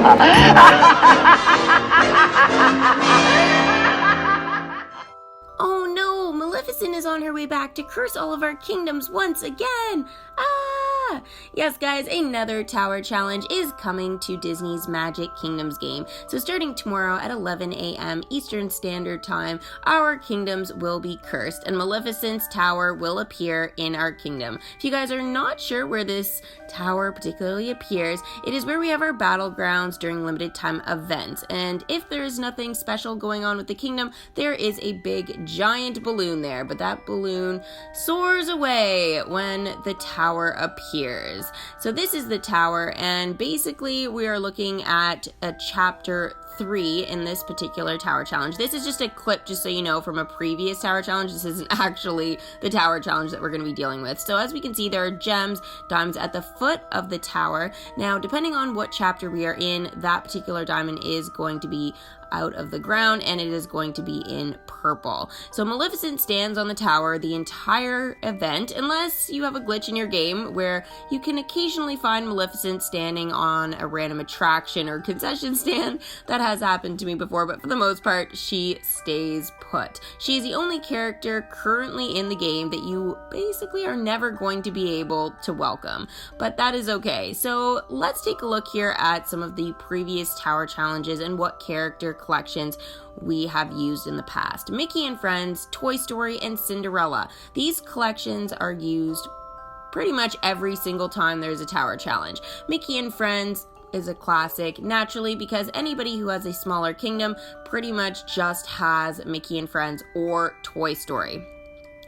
Oh no, Maleficent is on her way back to curse all of our kingdoms once again! Ah! Yes guys, another tower challenge is coming to Disney's Magic Kingdoms game. So starting tomorrow at 11 a.m. Eastern Standard Time, our kingdoms will be cursed and Maleficent's tower will appear in our kingdom. If you guys are not sure where this tower particularly appears, it is where we have our battlegrounds during limited time events. And if there is nothing special going on with the kingdom, there is a big giant balloon there, but that balloon soars away when the tower appears. So this is the tower, and basically we are looking at a chapter 3 in this particular tower challenge. This is just a clip, just so you know, from a previous tower challenge. This isn't actually the tower challenge that we're going to be dealing with. So as we can see, there are gems, diamonds at the foot of the tower. Now, depending on what chapter we are in, that particular diamond is going to be out of the ground and it is going to be in purple. So Maleficent stands on the tower the entire event, unless you have a glitch in your game where you can occasionally find Maleficent standing on a random attraction or concession stand. That has happened to me before, but for the most part, she stays put. She is the only character currently in the game that you basically are never going to be able to welcome, but that is okay. So let's take a look here at some of the previous tower challenges and what character collections we have used in the past. Mickey and Friends, Toy Story, and Cinderella. These collections are used pretty much every single time there's a tower challenge. Mickey and Friends is a classic, naturally, because anybody who has a smaller kingdom pretty much just has Mickey and Friends or Toy Story.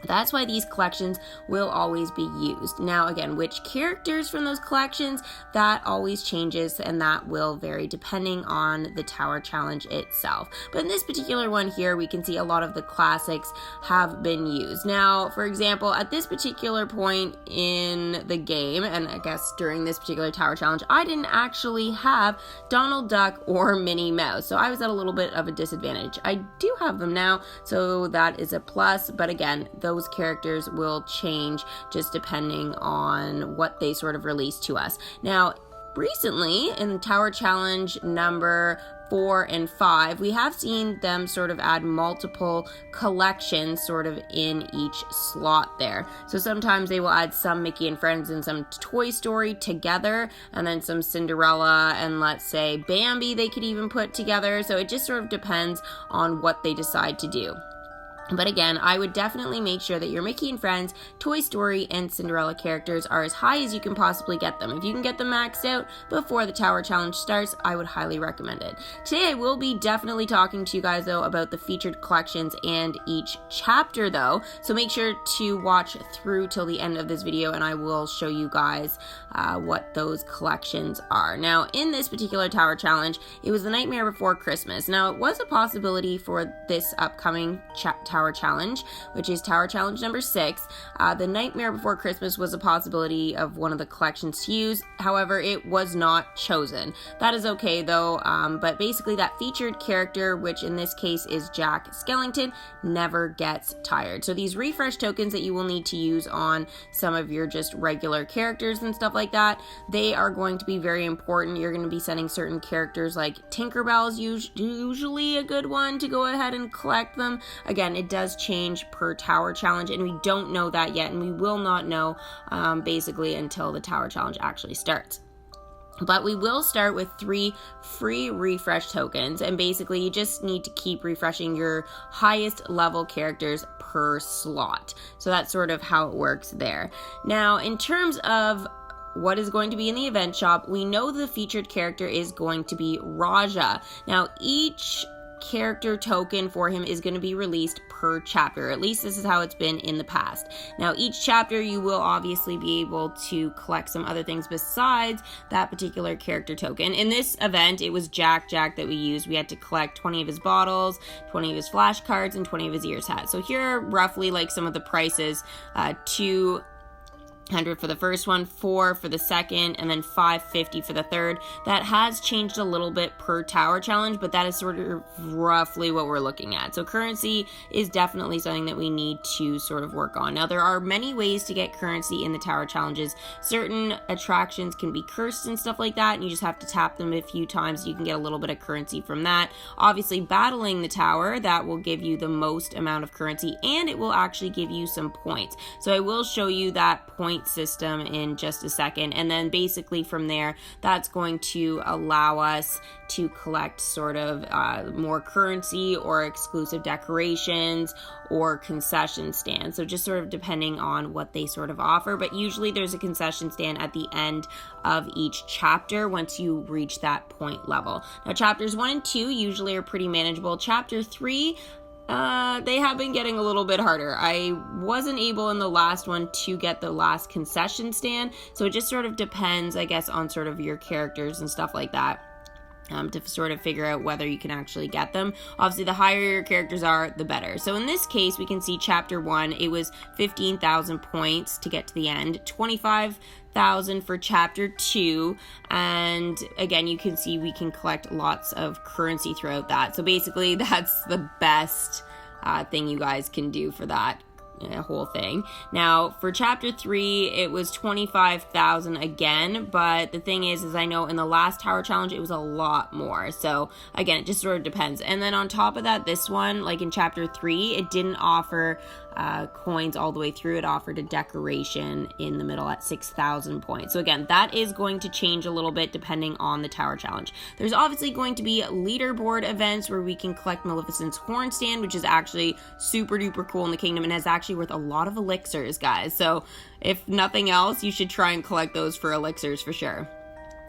That's why these collections will always be used. Now, again, which characters from those collections, that always changes, and that will vary depending on the tower challenge itself. But in this particular one here, we can see a lot of the classics have been used. Now, for example, at this particular point in the game, and I guess during this particular tower challenge, I didn't actually have Donald Duck or Minnie Mouse, so I was at a little bit of a disadvantage. I do have them now, so that is a plus, but again, those characters will change just depending on what they sort of release to us. Now, recently in Tower Challenge number 4 and 5, we have seen them sort of add multiple collections sort of in each slot there. So sometimes they will add some Mickey and Friends and some Toy Story together, and then some Cinderella and let's say Bambi they could even put together. So it just sort of depends on what they decide to do. But again, I would definitely make sure that your Mickey and Friends, Toy Story, and Cinderella characters are as high as you can possibly get them. If you can get them maxed out before the Tower Challenge starts, I would highly recommend it. Today, I will be definitely talking to you guys, though, about the featured collections and each chapter, though. So make sure to watch through till the end of this video, and I will show you guys what those collections are. Now, in this particular Tower Challenge, it was The Nightmare Before Christmas. Now, it was a possibility for this upcoming Tower Challenge, which is Tower Challenge number 6. The Nightmare Before Christmas was a possibility of one of the collections to use. However, it was not chosen. That is okay though, but basically that featured character, which in this case is Jack Skellington, never gets tired. So these refresh tokens that you will need to use on some of your just regular characters and stuff like that, they are going to be very important. You're going to be sending certain characters like Tinkerbell is usually a good one to go ahead and collect them. Again, it does change per Tower Challenge, and we don't know that yet, and we will not know basically until the Tower Challenge actually starts. But we will start with 3 free refresh tokens, and basically you just need to keep refreshing your highest level characters per slot. So that's sort of how it works there. Now, in terms of what is going to be in the event shop, we know the featured character is going to be Raja. Now, each character token for him is going to be released per chapter. At least this is how it's been in the past. Now, each chapter you will obviously be able to collect some other things besides that particular character token. In this event, it was Jack that we used. We had to collect 20 of his bottles, 20 of his flashcards, and 20 of his ears hats. So here are roughly like some of the prices to 100 for the first one, 4 for the second, and then 550 for the third. That has changed a little bit per tower challenge, but that is sort of roughly what we're looking at. So currency is definitely something that we need to sort of work on. Now, there are many ways to get currency in the tower challenges. Certain attractions can be cursed and stuff like that, and you just have to tap them a few times. You can get a little bit of currency from that. Obviously, battling the tower, that will give you the most amount of currency, and it will actually give you some points. So I will show you that point system in just a second, and then basically from there, that's going to allow us to collect sort of more currency or exclusive decorations or concession stands. So just sort of depending on what they sort of offer, but usually there's a concession stand at the end of each chapter once you reach that point level. Now, chapters 1 and 2 usually are pretty manageable. Chapter 3, they have been getting a little bit harder. I wasn't able in the last one to get the last concession stand, so it just sort of depends, I guess, on sort of your characters and stuff like that. To sort of figure out whether you can actually get them. Obviously, the higher your characters are, the better. So in this case, we can see chapter 1, it was 15,000 points to get to the end, 25,000 for chapter 2, and again, you can see we can collect lots of currency throughout that. So basically, that's the best thing you guys can do for that whole thing. Now, for chapter 3, it was 25,000 again, but the thing is I know in the last tower challenge, it was a lot more. So again, it just sort of depends. And then on top of that, this one, like in chapter 3, it didn't offer coins all the way through. It offered a decoration in the middle at 6,000 points. So again, that is going to change a little bit depending on the tower challenge. There's obviously going to be leaderboard events where we can collect Maleficent's horn stand, which is actually super duper cool in the kingdom and has actually worth a lot of elixirs, guys. So if nothing else, you should try and collect those for elixirs for sure.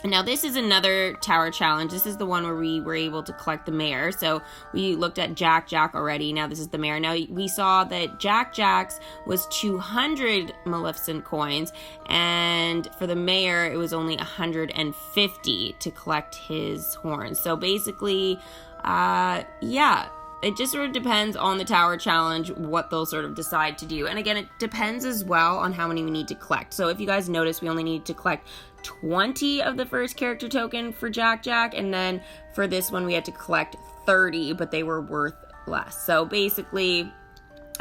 Now, this is another tower challenge. This is the one where we were able to collect the mayor. So we looked at Jack Jack already. Now this is the mayor. Now we saw that Jack Jack's was 200 Maleficent coins, and for the mayor, it was only 150 to collect his horns. So basically, yeah. It just sort of depends on the tower challenge, what they'll sort of decide to do. And again, it depends as well on how many we need to collect. So if you guys notice, we only need to collect 20 of the first character token for Jack Jack. And then for this one, we had to collect 30, but they were worth less. So basically,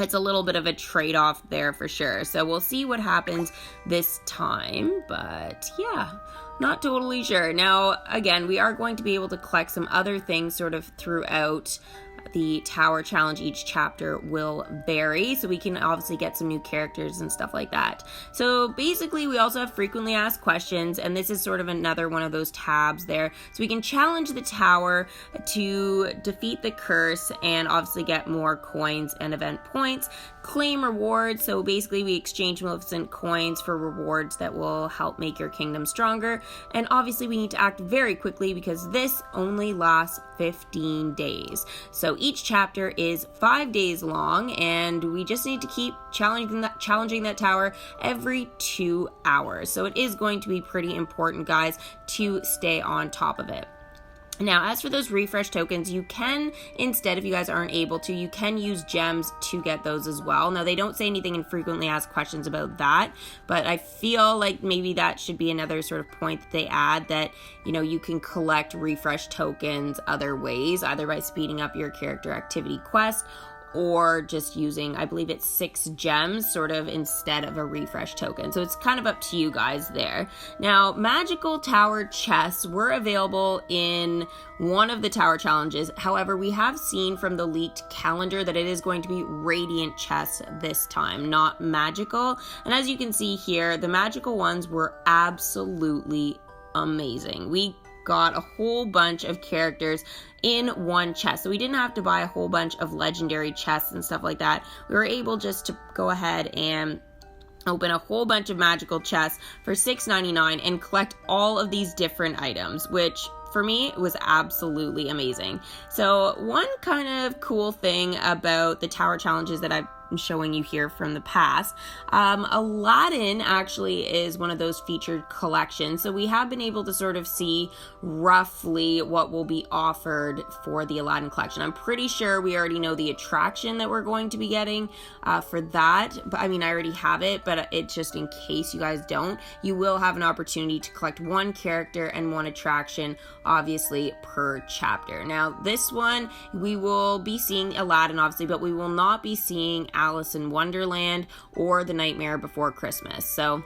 it's a little bit of a trade-off there for sure. So we'll see what happens this time. But yeah, not totally sure. Now, again, we are going to be able to collect some other things sort of throughout the tower challenge. Each chapter will vary, so we can obviously get some new characters and stuff like that. So basically, we also have frequently asked questions, and this is sort of another one of those tabs there. So we can challenge the tower to defeat the curse and obviously get more coins and event points. Claim rewards, so basically we exchange Maleficent coins for rewards that will help make your kingdom stronger. And obviously we need to act very quickly because this only lasts 15 days. So each chapter is 5 days long, and we just need to keep challenging that tower every 2 hours. So it is going to be pretty important, guys, to stay on top of it. Now, as for those refresh tokens, you can, instead, if you guys aren't able to, you can use gems to get those as well. Now, they don't say anything in frequently asked questions about that, but I feel like maybe that should be another sort of point that they add, that, you know, you can collect refresh tokens other ways, either by speeding up your character activity quest or just using, I believe it's 6 gems sort of instead of a refresh token. So it's kind of up to you guys there. Now, magical tower chests were available in one of the tower challenges. However, we have seen from the leaked calendar that it is going to be radiant chests this time, not magical. And as you can see here, the magical ones were absolutely amazing. We got a whole bunch of characters in one chest. So we didn't have to buy a whole bunch of legendary chests and stuff like that. We were able just to go ahead and open a whole bunch of magical chests for $6.99 and collect all of these different items, which for me was absolutely amazing. So one kind of cool thing about the tower challenges that I've showing you here from the past. Aladdin actually is one of those featured collections, so we have been able to sort of see roughly what will be offered for the Aladdin collection. I'm pretty sure we already know the attraction that we're going to be getting for that, but I mean, I already have it, but it's just in case you guys don't, you will have an opportunity to collect one character and one attraction, obviously per chapter. Now this one, we will be seeing Aladdin obviously, but we will not be seeing Alice in Wonderland or The Nightmare Before Christmas. So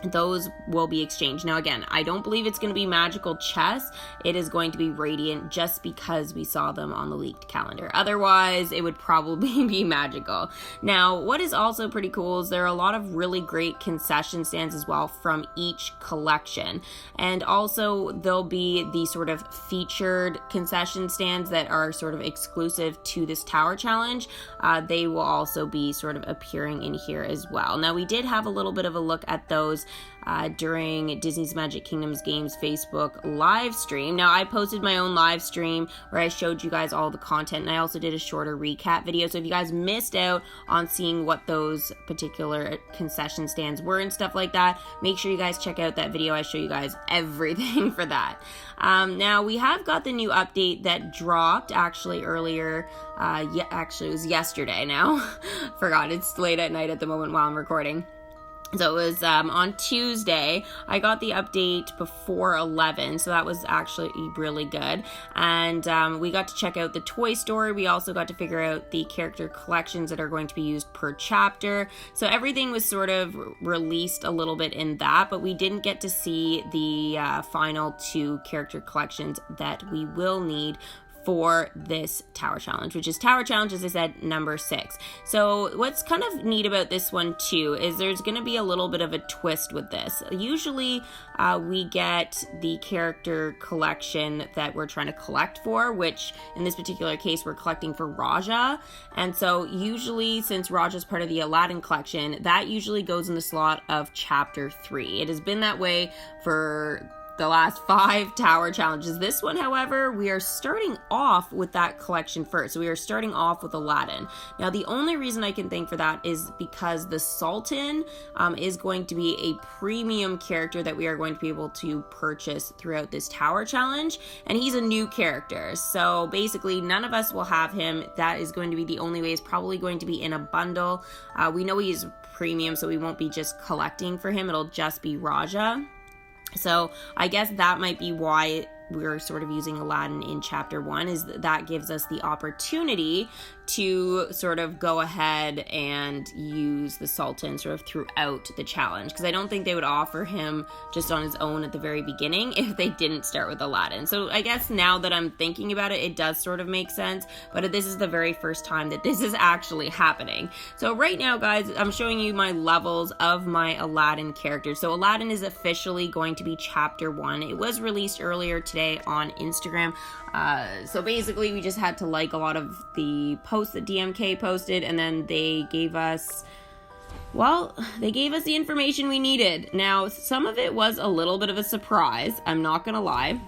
those will be exchanged. Now again, I don't believe it's going to be magical chess. It is going to be radiant just because we saw them on the leaked calendar. Otherwise, it would probably be magical. Now, what is also pretty cool is there are a lot of really great concession stands as well from each collection. And also there'll be the sort of featured concession stands that are sort of exclusive to this tower challenge. They will also be sort of appearing in here as well. Now, we did have a little bit of a look at those during Disney's Magic Kingdoms Games Facebook live stream. Now, I posted my own live stream where I showed you guys all the content, and I also did a shorter recap video. So if you guys missed out on seeing what those particular concession stands were and stuff like that, make sure you guys check out that video. I show you guys everything for that. Now, we have got the new update that dropped actually earlier. Actually, it was yesterday now. Forgot, it's late at night at the moment while I'm recording. So it was on Tuesday. I got the update before 11, so that was actually really good. And we got to check out the Toy Story. We also got to figure out the character collections that are going to be used per chapter. So everything was sort of released a little bit in that, but we didn't get to see the final 2 character collections that we will need for this tower challenge, which is tower challenge, as I said, number 6. So what's kind of neat about this one too is there's going to be a little bit of a twist with this. Usually we get the character collection that we're trying to collect for, which in this particular case we're collecting for Raja. And so usually, since Raja's part of the Aladdin collection, that usually goes in the slot of chapter 3. It has been that way for the last 5 tower challenges. This one, however, we are starting off with that collection first. So we are starting off with Aladdin. Now, the only reason I can think for that is because the Sultan is going to be a premium character that we are going to be able to purchase throughout this tower challenge, and he's a new character. So basically, none of us will have him. That is going to be the only way. It's probably going to be in a bundle. We know he's premium, so we won't be just collecting for him. It'll just be Raja. So I guess that might be why we're sort of using Aladdin in chapter 1, is that gives us the opportunity to sort of go ahead and use the Sultan sort of throughout the challenge, because I don't think they would offer him just on his own at the very beginning if they didn't start with Aladdin. So I guess now that I'm thinking about it, it does sort of make sense, but this is the very first time that this is actually happening. So right now, guys, I'm showing you my levels of my Aladdin characters. So Aladdin is officially going to be chapter 1. It was released earlier today on Instagram. So basically we just had to like a lot of the posts that DMK posted, and then they gave us the information we needed. Now, some of it was a little bit of a surprise, I'm not gonna lie.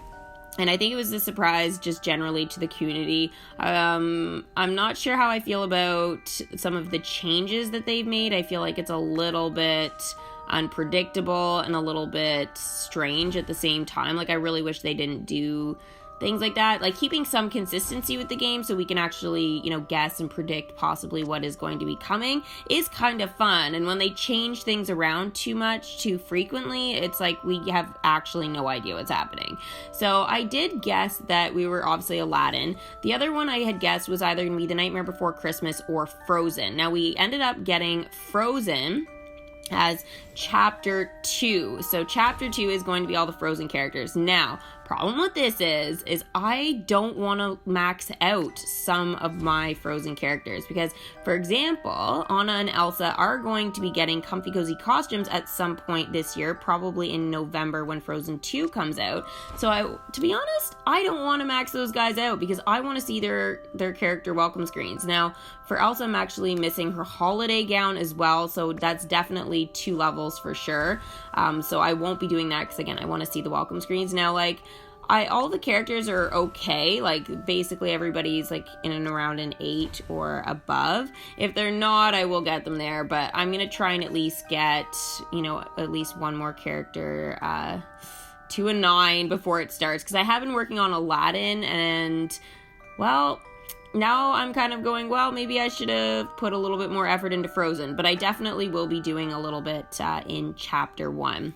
And I think it was a surprise just generally to the community. I'm not sure how I feel about some of the changes that they've made. I feel like it's a little bit unpredictable and a little bit strange at the same time. Like, I really wish they didn't do things like that. Like, keeping some consistency with the game so we can actually, guess and predict possibly what is going to be coming is kind of fun. And when they change things around too much, too frequently, it's like we have actually no idea what's happening. So I did guess that we were obviously Aladdin. The other one I had guessed was either going to be The Nightmare Before Christmas or Frozen. Now, we ended up getting Frozen as chapter 2. So chapter 2 is going to be all the Frozen characters. Now, problem with this is I don't want to max out some of my Frozen characters, because, for example, Anna and Elsa are going to be getting comfy cozy costumes at some point this year, probably in November when Frozen 2 comes out. So to be honest, I don't want to max those guys out because I want to see their character welcome screens. Now, for Elsa, I'm actually missing her holiday gown as well, so that's definitely 2 levels for sure. So I won't be doing that because, again, I want to see the welcome screens. Now, like, all the characters are okay. Like, basically everybody's like in and around an 8 or above. If they're not, I will get them there, but I'm gonna try and at least get, you know, at least one more character to a 9 before it starts, because I have been working on Aladdin, and, well, now I'm kind of going, well, maybe I should have put a little bit more effort into Frozen, but I definitely will be doing a little bit in Chapter 1.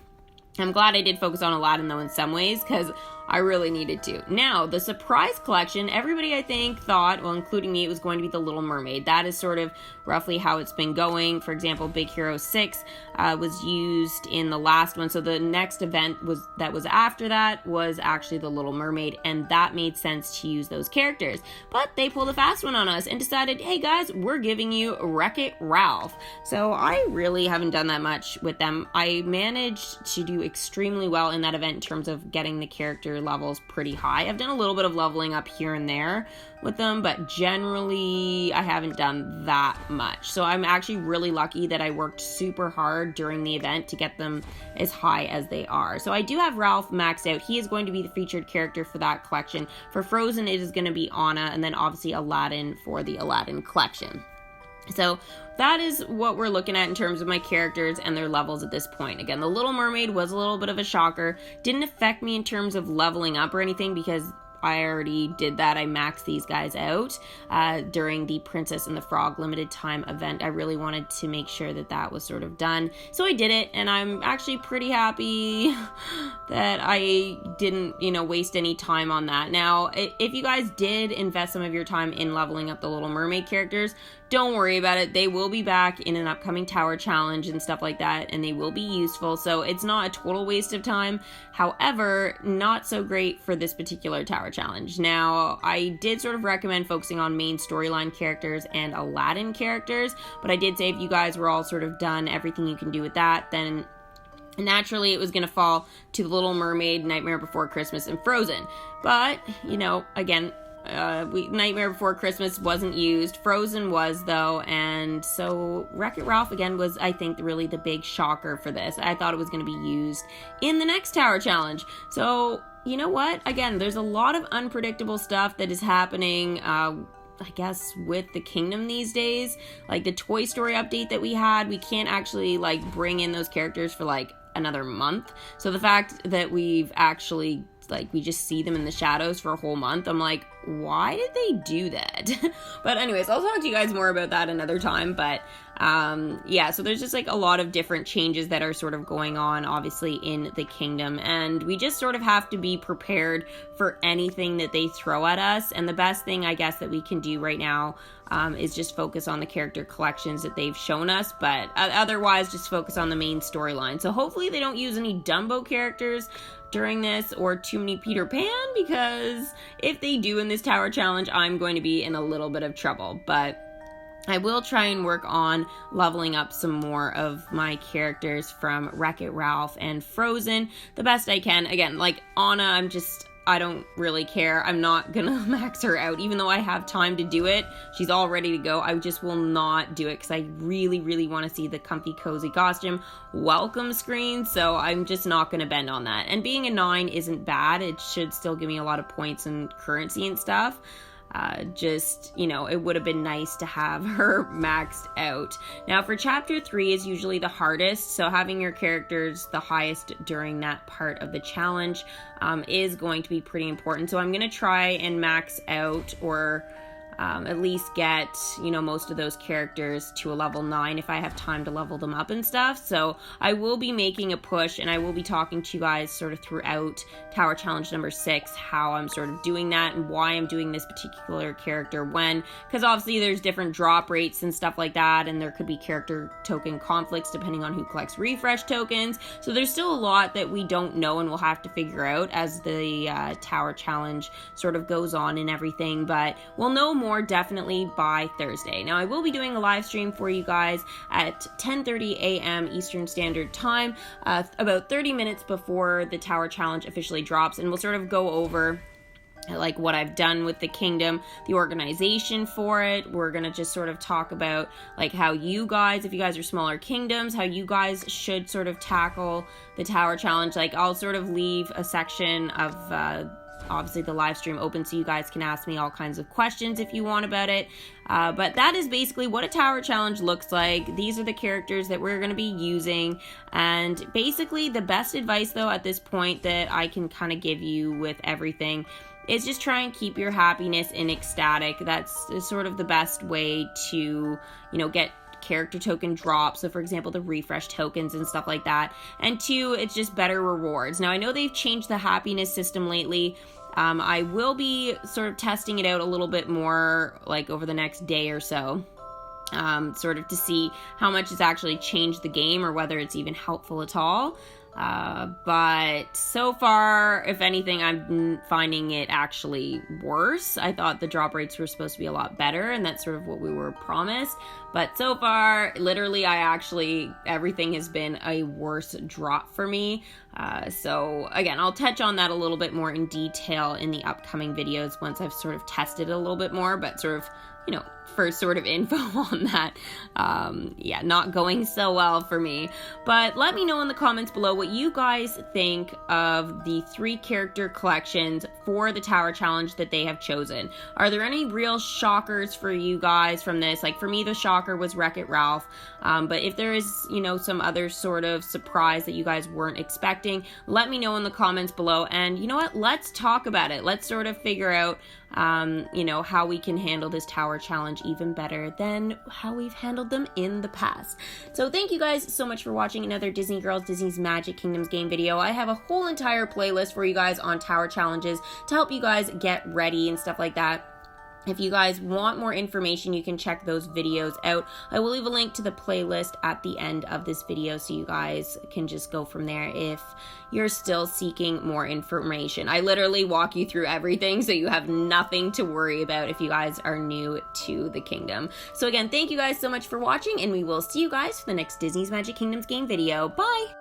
I'm glad I did focus on Aladdin, though, in some ways, because I really needed to. Now, the surprise collection, everybody, I think, thought, well, including me, it was going to be the Little Mermaid. That is sort of roughly how it's been going. For example, Big Hero 6 was used in the last one, so the next event that was after that was actually the Little Mermaid, and that made sense to use those characters. But they pulled a fast one on us and decided, hey guys, we're giving you Wreck-It Ralph. So I really haven't done that much with them. I managed to do extremely well in that event in terms of getting the character levels pretty high. I've done a little bit of leveling up here and there with them, but generally I haven't done that much. So I'm actually really lucky that I worked super hard during the event to get them as high as they are. So I do have Ralph maxed out. He is going to be the featured character for that collection. For Frozen, it is going to be Anna, and then obviously Aladdin for the Aladdin collection. So that is what we're looking at in terms of my characters and their levels at this point. Again, the Little Mermaid was a little bit of a shocker. Didn't affect me in terms of leveling up or anything, because I already did that. I maxed these guys out during the Princess and the Frog limited time event. I really wanted to make sure that that was sort of done. So I did it, and I'm actually pretty happy that I didn't, you know, waste any time on that. Now, if you guys did invest some of your time in leveling up the Little Mermaid characters, don't worry about it. They will be back in an upcoming tower challenge and stuff like that, and they will be useful, so it's not a total waste of time. However, not so great for this particular tower challenge. Now, I did sort of recommend focusing on main storyline characters and Aladdin characters, but I did say if you guys were all sort of done everything you can do with that, then naturally it was going to fall to The Little Mermaid, Nightmare Before Christmas, and Frozen. But, you know, again, Nightmare Before Christmas wasn't used. Frozen was, though, and so Wreck-It Ralph, again, was, I think, really the big shocker for this. I thought it was going to be used in the next Tower Challenge. So, you know what? Again, there's a lot of unpredictable stuff that is happening, I guess, with the kingdom these days. Like, the Toy Story update that we had, we can't actually, like, bring in those characters for, like, another month. So the fact that we've actually, like, we just see them in the shadows for a whole month, I'm like, why did they do that? But anyways, I'll talk to you guys more about that another time. But yeah, so there's just like a lot of different changes that are sort of going on, obviously, in the kingdom, and we just sort of have to be prepared for anything that they throw at us. And the best thing, I guess, that we can do right now is just focus on the character collections that they've shown us, but otherwise just focus on the main storyline. So hopefully they don't use any Dumbo characters during this, or too many Peter Pan, because if they do in this tower challenge, I'm going to be in a little bit of trouble. But I will try and work on leveling up some more of my characters from Wreck-It Ralph and Frozen the best I can. Again, like Anna, I don't really care. I'm not gonna max her out, even though I have time to do it. She's all ready to go. I just will not do it because I really, really want to see the comfy, cozy costume welcome screen, so I'm just not gonna bend on that. And being a 9 isn't bad. It should still give me a lot of points and currency and stuff. Just, you know, it would have been nice to have her maxed out. Now, for Chapter 3 is usually the hardest, so having your characters the highest during that part of the challenge is going to be pretty important. So I'm going to try and max out, or at least get, you know, most of those characters to a level 9 if I have time to level them up and stuff. So I will be making a push, and I will be talking to you guys sort of throughout Tower Challenge number 6 how I'm sort of doing that and why I'm doing this particular character when, because obviously there's different drop rates and stuff like that, and there could be character token conflicts depending on who collects refresh tokens. So there's still a lot that we don't know and we'll have to figure out as the Tower Challenge sort of goes on and everything, but we'll know more definitely by Thursday. Now, I will be doing a live stream for you guys at 10:30 a.m. Eastern Standard Time, about 30 minutes before the Tower Challenge officially drops, and we'll sort of go over like what I've done with the kingdom, the organization for it. We're gonna just sort of talk about like how you guys, if you guys are smaller kingdoms, how you guys should sort of tackle the tower challenge. Like I'll sort of leave a section of obviously the live stream open so you guys can ask me all kinds of questions if you want about it. But that is basically what a tower challenge looks like. These are the characters that we're going to be using. And basically the best advice though at this point that I can kind of give you with everything is just try and keep your happiness in ecstatic. That's sort of the best way to, you know, get character token drops. So for example, the refresh tokens and stuff like that. And 2, it's just better rewards. Now I know they've changed the happiness system lately. I will be sort of testing it out a little bit more like over the next day or so. Sort of to see how much it's actually changed the game or whether it's even helpful at all. But so far, if anything, I'm finding it actually worse. I thought the drop rates were supposed to be a lot better, and that's sort of what we were promised. But so far, literally, everything has been a worse drop for me. So again, I'll touch on that a little bit more in detail in the upcoming videos once I've sort of tested it a little bit more, but sort of, you know, for sort of info on that. Yeah, not going so well for me. But let me know in the comments below what you guys think of the 3 character collections for the Tower Challenge that they have chosen. Are there any real shockers for you guys from this? Like for me, the shocker was Wreck-It Ralph. But if there is, you know, some other sort of surprise that you guys weren't expecting, let me know in the comments below. And you know what? Let's talk about it. Let's sort of figure out, you know, how we can handle this Tower Challenge even better than how we've handled them in the past. So thank you guys so much for watching another Disney Girls Disney's Magic Kingdoms game video. I have a whole entire playlist for you guys on Tower Challenges to help you guys get ready and stuff like that. If you guys want more information, you can check those videos out. I will leave a link to the playlist at the end of this video so you guys can just go from there if you're still seeking more information. I literally walk you through everything so you have nothing to worry about if you guys are new to the kingdom. So again, thank you guys so much for watching, and we will see you guys for the next Disney's Magic Kingdoms game video. Bye!